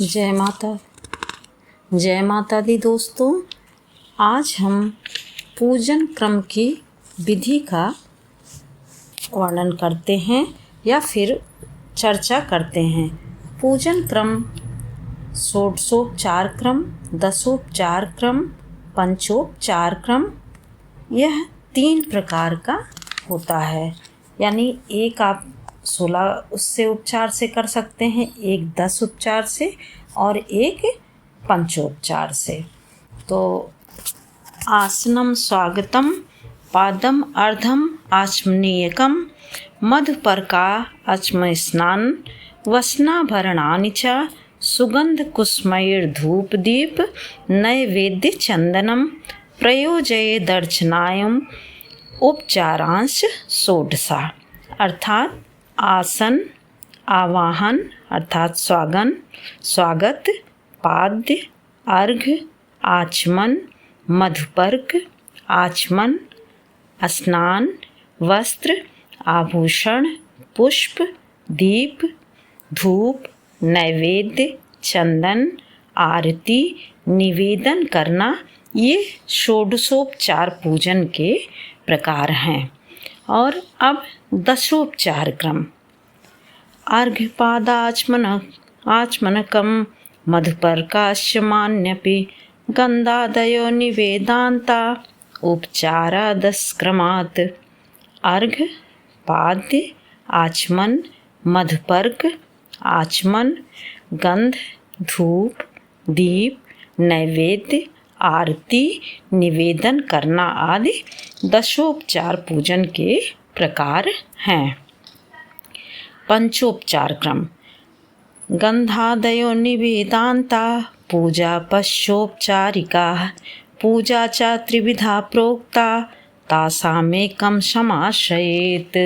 जय माता दी दोस्तों। आज हम पूजन क्रम की विधि का वर्णन करते हैं या फिर चर्चा करते हैं। पूजन क्रम षोडशोपचार क्रम, दशोपचार क्रम, पंचोपचार क्रम, यह 3 प्रकार का होता है। यानी एक आप 16 उससे उपचार से कर सकते हैं, एक 10 उपचार से और एक पंचोपचार से। तो आसनम स्वागतम, पादम अर्धम आचमनीयकम, मधुपर्का आचम स्नान, वसनाभरणानि च, सुगंध कुसुमैर्धूप दीप नैवेद्य चंदनम, प्रयोजये दर्शनायम उपचारांश षोडशा। अर्थात आसन, आवाहन अर्थात स्वागत, पाद्य, अर्घ्य, आचमन, मधुपर्क, आचमन, स्नान, वस्त्र, आभूषण, पुष्प, दीप, धूप, नैवेद्य, चंदन, आरती, निवेदन करना, ये षोडशोपचार पूजन के प्रकार हैं। और अब दशोपचार क्रम। आचमनकम, मधुपर्काश्यमान्यपि, गंधादयो निवेदान्ता, उपचारादस्क्रमात्। अर्घ्य, पाद्य, आचमन, मधुपर्क, आचमन, गंध, धूप, दीप, नैवेद्य, आरती, निवेदन करना आदि दशोपचार पूजन के प्रकार हैं। पंचोपचार क्रम। गंधादयो निवेदान्ता, पूजा पश्चोपचारिका, पूजा च त्रिविधा प्रोक्ता, तासामेकं समाश्रयेत्।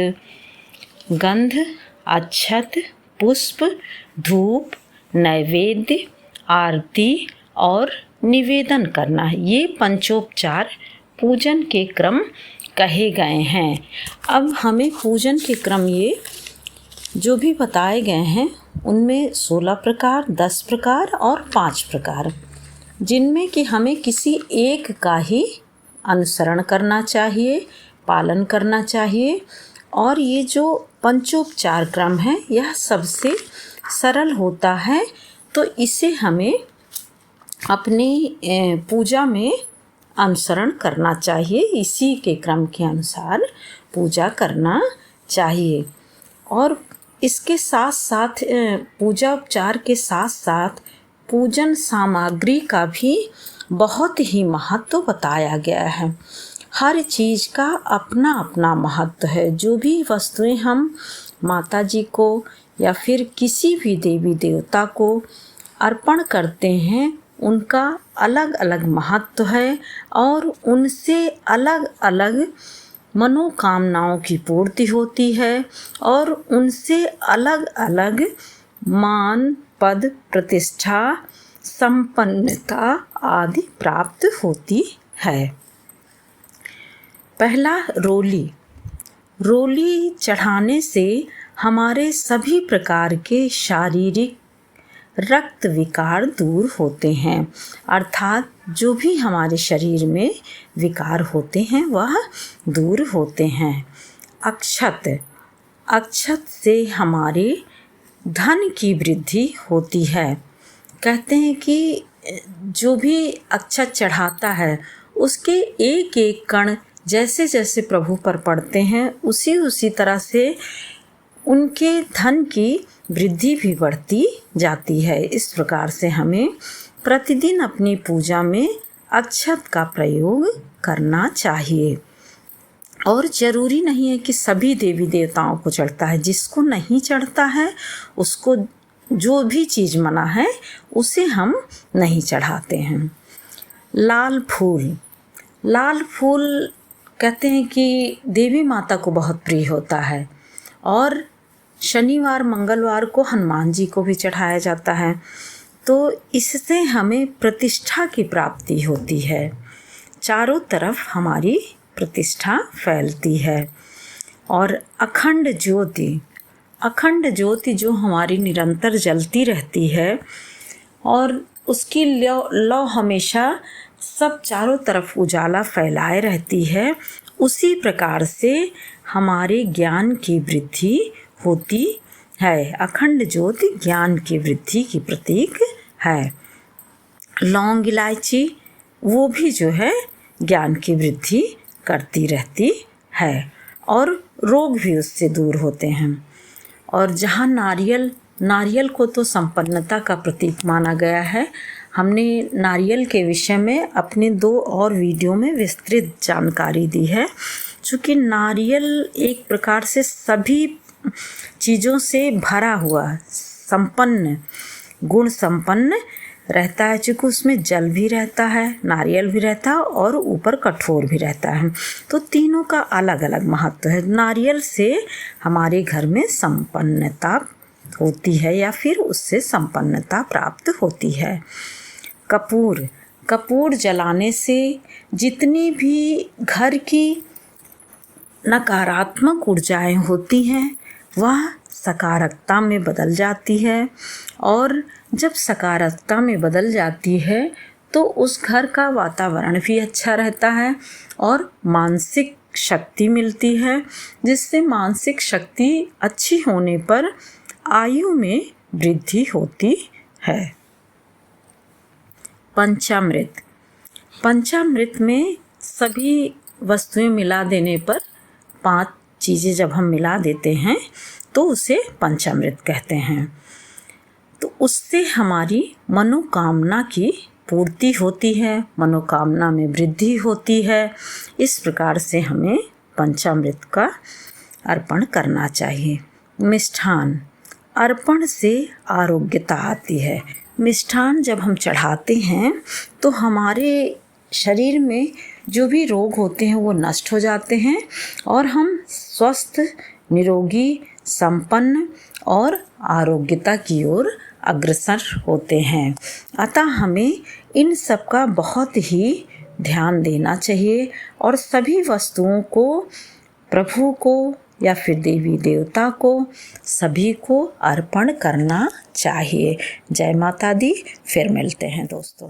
गंध, अक्षत, पुष्प, धूप, नैवेद्य, आरती और निवेदन करना, ये पंचोपचार पूजन के क्रम कहे गए हैं। अब हमें पूजन के क्रम ये जो भी बताए गए हैं उनमें 16 प्रकार, 10 प्रकार और 5 प्रकार, जिनमें कि हमें किसी एक का ही अनुसरण करना चाहिए, पालन करना चाहिए। और ये जो पंचोपचार क्रम है यह सबसे सरल होता है, तो इसे हमें अपनी पूजा में अनुसरण करना चाहिए। इसी के क्रम के अनुसार पूजा करना चाहिए। और इसके साथ साथ पूजा उपचार के साथ साथ पूजन सामग्री का भी बहुत ही महत्व बताया गया है। हर चीज़ का अपना अपना महत्व है। जो भी वस्तुएं हम माता जी को या फिर किसी भी देवी देवता को अर्पण करते हैं उनका अलग अलग महत्व है और उनसे अलग अलग मनोकामनाओं की पूर्ति होती है और उनसे अलग अलग मान, पद, प्रतिष्ठा, संपन्नता आदि प्राप्त होती है। पहला, रोली चढ़ाने से हमारे सभी प्रकार के शारीरिक रक्त विकार दूर होते हैं। अर्थात जो भी हमारे शरीर में विकार होते हैं वह दूर होते हैं। अक्षत से हमारे धन की वृद्धि होती है। कहते हैं कि जो भी अक्षत चढ़ाता है उसके एक एक कण जैसे जैसे प्रभु पर पड़ते हैं उसी तरह से उनके धन की वृद्धि भी बढ़ती जाती है। इस प्रकार से हमें प्रतिदिन अपनी पूजा में अक्षत का प्रयोग करना चाहिए। और ज़रूरी नहीं है कि सभी देवी देवताओं को चढ़ता है, जिसको नहीं चढ़ता है उसको जो भी चीज़ मना है उसे हम नहीं चढ़ाते हैं। लाल फूल कहते हैं कि देवी माता को बहुत प्रिय होता है और शनिवार मंगलवार को हनुमान जी को भी चढ़ाया जाता है। तो इससे हमें प्रतिष्ठा की प्राप्ति होती है, चारों तरफ हमारी प्रतिष्ठा फैलती है। और अखंड ज्योति जो हमारी निरंतर जलती रहती है और उसकी लौ हमेशा सब चारों तरफ उजाला फैलाए रहती है। उसी प्रकार से हमारे ज्ञान की वृद्धि होती है। अखंड ज्योति ज्ञान की वृद्धि की प्रतीक है। लौंग इलायची वो भी जो है ज्ञान की वृद्धि करती रहती है और रोग भी उससे दूर होते हैं। और जहाँ नारियल को तो संपन्नता का प्रतीक माना गया है। हमने नारियल के विषय में अपने 2 और वीडियो में विस्तृत जानकारी दी है। चूँकि नारियल एक प्रकार से सभी चीज़ों से भरा हुआ संपन्न गुण संपन्न रहता है, चूँकि उसमें जल भी रहता है, नारियल भी रहता है और ऊपर कठोर भी रहता है। तो तीनों का अलग अलग महत्व है। नारियल से हमारे घर में संपन्नता होती है या फिर उससे संपन्नता प्राप्त होती है। कपूर जलाने से जितनी भी घर की नकारात्मक ऊर्जाएं होती हैं वह सकारात्मकता में बदल जाती है। और जब सकारात्मकता में बदल जाती है तो उस घर का वातावरण भी अच्छा रहता है और मानसिक शक्ति मिलती है, जिससे मानसिक शक्ति अच्छी होने पर आयु में वृद्धि होती है। पंचामृत में सभी वस्तुएं मिला देने पर 5 चीज़ें जब हम मिला देते हैं तो उसे पंचामृत कहते हैं। तो उससे हमारी मनोकामना की पूर्ति होती है, मनोकामना में वृद्धि होती है। इस प्रकार से हमें पंचामृत का अर्पण करना चाहिए। मिष्ठान अर्पण से आरोग्यता आती है। मिष्ठान जब हम चढ़ाते हैं तो हमारे शरीर में जो भी रोग होते हैं वो नष्ट हो जाते हैं और हम स्वस्थ, निरोगी, संपन्न और आरोग्यता की ओर अग्रसर होते हैं। अतः हमें इन सब का बहुत ही ध्यान देना चाहिए और सभी वस्तुओं को, प्रभु को या फिर देवी देवता को, सभी को अर्पण करना चाहिए। जय माता दी। फिर मिलते हैं दोस्तों।